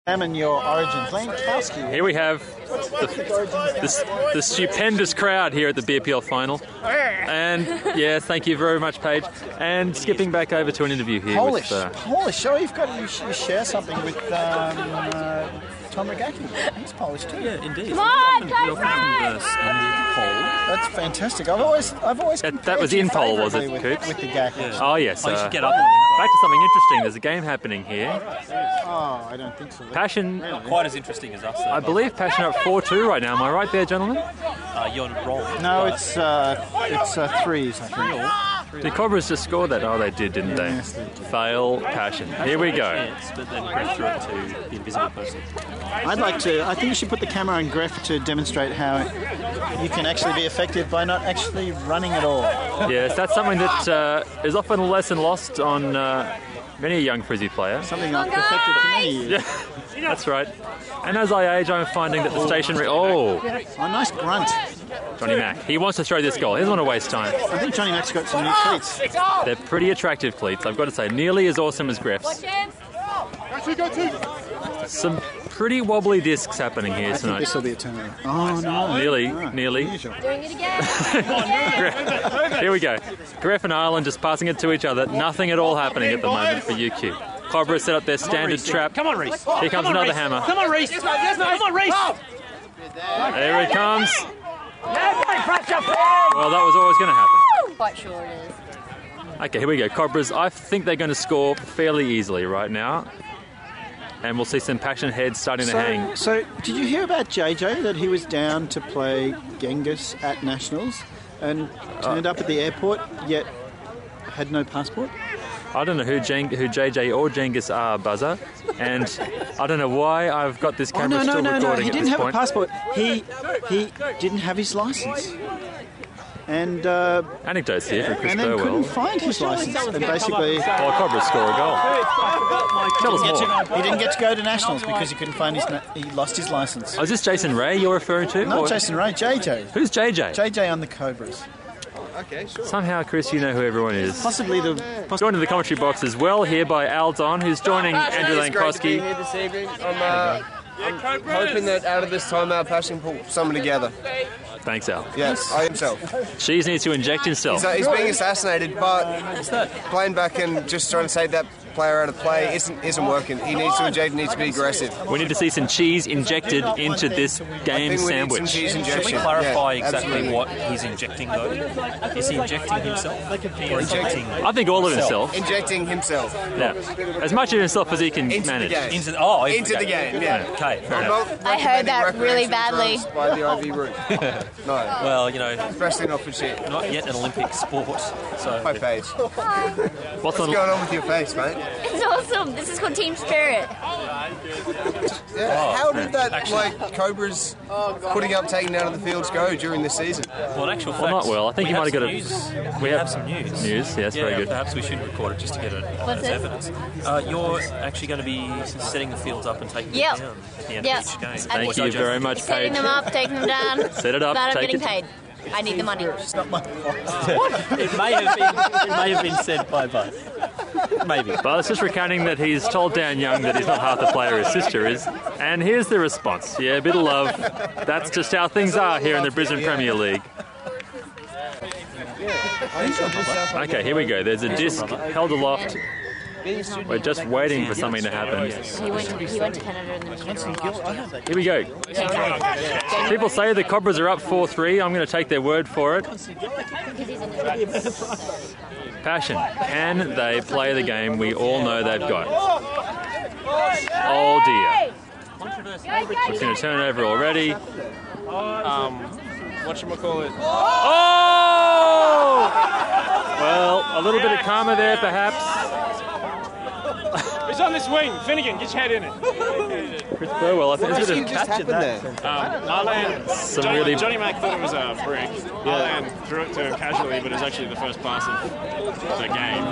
Examine your origins. Lankowski. Here we have the stupendous crowd here at the BPL final. And yes, thank you very much, Paige. And skipping back over to an interview here Polish. with... Polish. Oh, you share something with Tom Regacki. He's Polish too. Yeah, indeed. Come on, That's fantastic. I've always. That was in Pole, was it, Coops? With the Gacki. Yeah. Oh yes. You should get up. Back to something interesting. There's a game happening here. Oh, I don't think so. Passion. Not quite as interesting as us. I believe Passion up 4-2 right now. Am I right there, gentlemen? You're rolling. No, it's threes, I think. The Cobras just scored that. Oh, they did, didn't they? Yes, they did. Fail Passion. Here we go. Chance, but then Greg threw it to the invisible person. I think you should put the camera on Gref to demonstrate how you can actually be effective by not actually running at all. Yes, that's something that is often a lesson lost on many a young frisbee player. Something I've perfected for many years. Yeah, that's right. And as I age, I'm finding that the stationary... Oh, Nice grunt. Johnny Mack. He wants to throw this goal. He doesn't want to waste time. I think Johnny Mack's got some new cleats. They're pretty attractive cleats, I've got to say. Nearly as awesome as Gref's. Some pretty wobbly discs happening here tonight. This will be a turnover. Oh, no. Nearly. Doing it again. Here we go. Gref and Ireland just passing it to each other. Nothing at all happening at the moment for UQ. Cobra set up their standard trap. Come on, Reese. Here comes another hammer. Come on, Reese. Come on, Reese. There it comes. Well, that was always going to happen. Quite sure it is. Okay, here we go. Cobras, I think they're going to score fairly easily right now. And we'll see some passion heads starting to hang. So, did you hear about JJ, that he was down to play Genghis at Nationals and turned up at the airport, yet had no passport? I don't know who JJ or Genghis are, Buzzer. And I don't know why I've got this camera still recording he at didn't this have point. a passport. He didn't have his license. And Anecdotes here from Chris and then Burwell. couldn't find his license. And basically, Oh, Cobras score a goal. Tell us more. he didn't get to go to Nationals because he couldn't find he lost his license. Oh, is this Jason Ray you're referring to? Not Or- Jason Ray, JJ. Who's JJ? JJ on the Cobras. Somehow, Chris, you know who everyone is. Possibly the... Joined in the commentary box as well here by Al Don, who's joining Andrew Lankowski. Here this evening. I'm hoping that out of this timeout, Passion pull something together. Thanks, Al. Yes, I himself. Cheese needs to inject himself. He's being assassinated, but playing back and just trying to save that player out of play isn't working. He needs to inject, needs to be aggressive. We need to see some cheese injected into this game I think we need some sandwich. cheese Should we injection. clarify Yeah, exactly absolutely. what he's injecting, though? Is he injecting himself? Or injecting... I think all of himself. Injecting himself Yeah. As much of himself as he can into manage. the game. Into Into the game, yeah. Okay, fair I'm enough. not I heard that recommending really recreational drugs by the IV route. No, Well, you know, especially not for shit. not yet an Olympic sport. So My face. What's What's on? going on with your face, mate? It's awesome. This is called Team Spirit. Yeah. How did that, like, Cobras putting up, taking out of the fields go during this season? well, in actual fact, Well, not well. I think we you might have got news. a. We have some news. News, yes, Yeah, very good. perhaps we should record it just to get it What's as this? evidence. You're actually going to be setting the fields up and taking Yep. them down at the end Yep. of each game. Thank you very much, Setting Paige. them up, taking them down. Set it up, Glad I'm take getting it. paid. I need the money. It may have been said by both. Maybe. But it's just recounting that he's told Dan Young that he's not half the player his sister is. And here's the response. Yeah, a bit of love. That's just how things are here in the Brisbane Premier League. Okay, here we go. There's a disc held aloft. We're just waiting for something to happen. He went to Canada and then Here we go. People say the Cobras are up 4-3. I'm going to take their word for it. Passion. Can they play the game we all know they've got? Oh dear. It's going to turn over already. Whatchamacallit? Oh! Well, a little bit of karma there perhaps. It's on this wing. Finnegan, get your head in it. Chris Burwell, I think there's a bit of Just happened there. some really... Johnny Mack thought it was a brick. Arlan threw it to him casually, but it was actually the first pass of the game.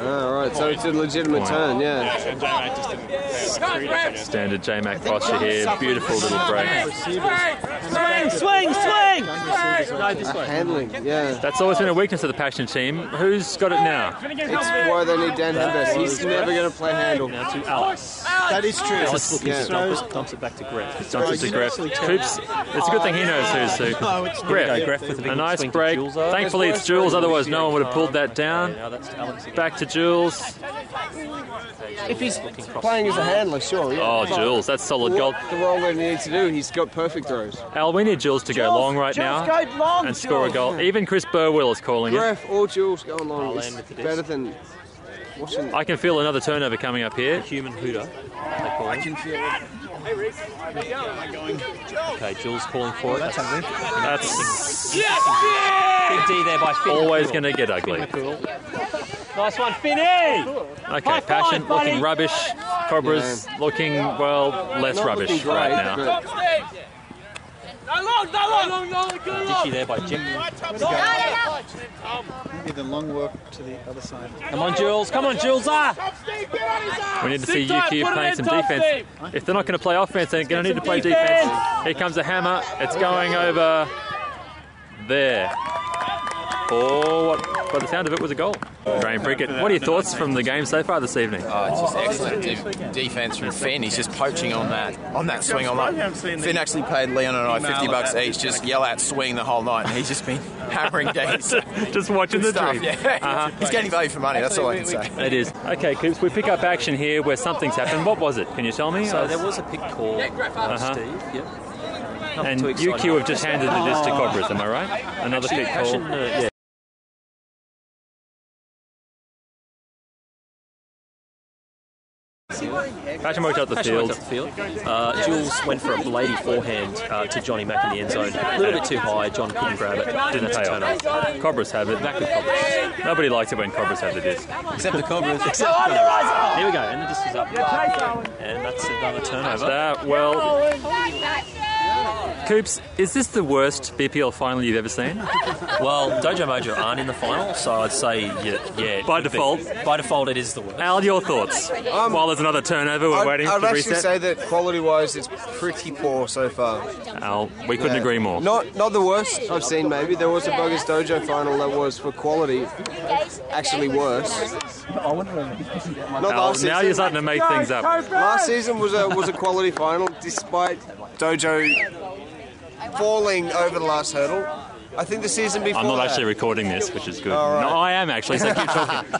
Oh, right, so it's a legitimate turn, yeah. And Johnny Mack just didn't treat it, I guess. Standard J-Mac posture here. Beautiful little break. Swing! No, this way. Handling, yeah. That's always been a weakness of the Passion team. Who's got it now? It's why they need Dan Hembest. He's never going to play handle. Now to Alex. That is true. Nice looking Yeah. dumps it back to Greff. Dumps it to Greff. Coops. It's a good thing he knows who's who. Greff with a big nice swing to break. Jules. Thankfully it's Jules, otherwise no one would have pulled that down. Now that's Alex again. Back to Jules. If he's Looking cross. playing as a handler, sure. Yeah. Oh, Jules, that's solid goal. The role that he needs to do, he's got perfect throws. Al, we need Jules to go long right now and score a goal. Even Chris Burwell is calling it. Greff or Jules going long Land is with the disc. better than watching. I can feel another turnover coming up here. Human hooter, they call him. Okay, Jules calling for it. That's Big D there by Finn. always going to get ugly. Cool. Nice one, Finny! Okay, Passion looking rubbish. Cobra's looking, well, less Not rubbish looking right great, now. but Dishy there by Jim. Maybe the long work to the other side. Come on, Jules. Come on, Jules. We need to see UQ playing some defence. If they're not going to play offence, they're going to need to play defence. Here comes a hammer. It's going over there. Oh, what, by the sound of it, was a goal. Graham Brickett, what are your thoughts from the game so far this evening? Oh, it's just excellent defence from Finn. He's just poaching on that swing all night. Finn actually paid Leon and I $50 each, just yell out swing the whole night, and he's just been hammering D's. Just watching the Stuff, dream. yeah. He's getting value for money, that's all I can say. It is. Okay, Coops, we pick up action here where something's happened. What was it? Can you tell me? So there was a pick call, Steve. Yep. Nothing And too exciting. UQ have just handed the disc to Cobras, am I right? Another pick call. Passion, yeah. Passion worked out the Passion field. went up the field. Jules went for a lady forehand to Johnny Mack in the end zone. A little bit too high. John couldn't grab it. Didn't pay off. Cobras have it. Back with Cobras. Nobody likes it when Cobras have the disc. Except the Cobras. Here we go. And the disc is up. And that's another turnover. That, well, Coops, is this the worst BPL final you've ever seen? Well, Dojo Mojo aren't in the final, so I'd say, yeah. By default? By default, it is the worst. Al, your thoughts? While there's another turnover, we're waiting I'd to actually reset. say that quality-wise, it's pretty poor so far. Al, we couldn't agree more. Not the worst I've seen. Maybe there was a Buggers Dojo final that was for quality actually worse. Not Al, last now season. you're starting to make things up. Last season was a quality final, despite Dojo falling over the last hurdle. I think the season before I'm not that, actually recording this, which is good. All right. No, I am actually, so keep talking. No,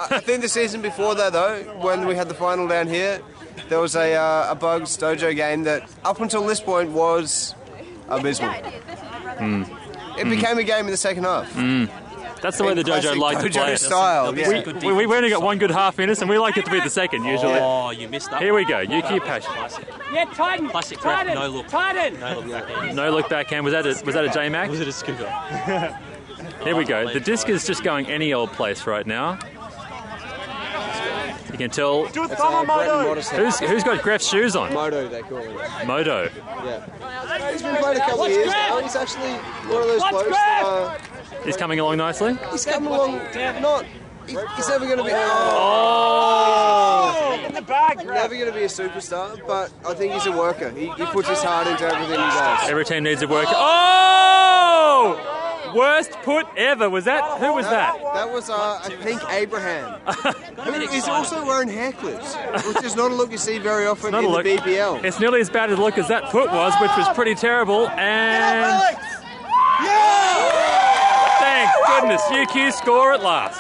I think the season before that, though, when we had the final down here, there was a Bugs Dojo game that, up until this point, was abysmal. It became a game in the second half. That's the way the dojo Classic like to play Dojo it. style. Yeah. We've only got one good half in us, and we like it to be the second, usually. Oh, you missed that. Here we go, UQ Passion. Yeah, tighten. Classic grab, no look. Tighten. No look backhand. No look backhand. Was that a J-Mac? Was it a scooter? Here we go. The disc is just going any old place right now. You can tell Who's who's got Greff's shoes on. Moto, they call it. Modo. Yeah. He's been playing a couple of years now. He's actually one of those blokes that He's coming along nicely. he's coming along. He's never going to be. In the bag. Never going to be a superstar, but I think he's a worker. He puts his heart into everything he does. Every team needs a worker. Oh! Worst put ever. Was that? Who was that? That was, I think, Abraham. Who is also wearing hair clips, which is not a look you see very often Not in a the look. BPL. It's nearly as bad a look as that foot was, which was pretty terrible. And thank goodness, UQ score at last.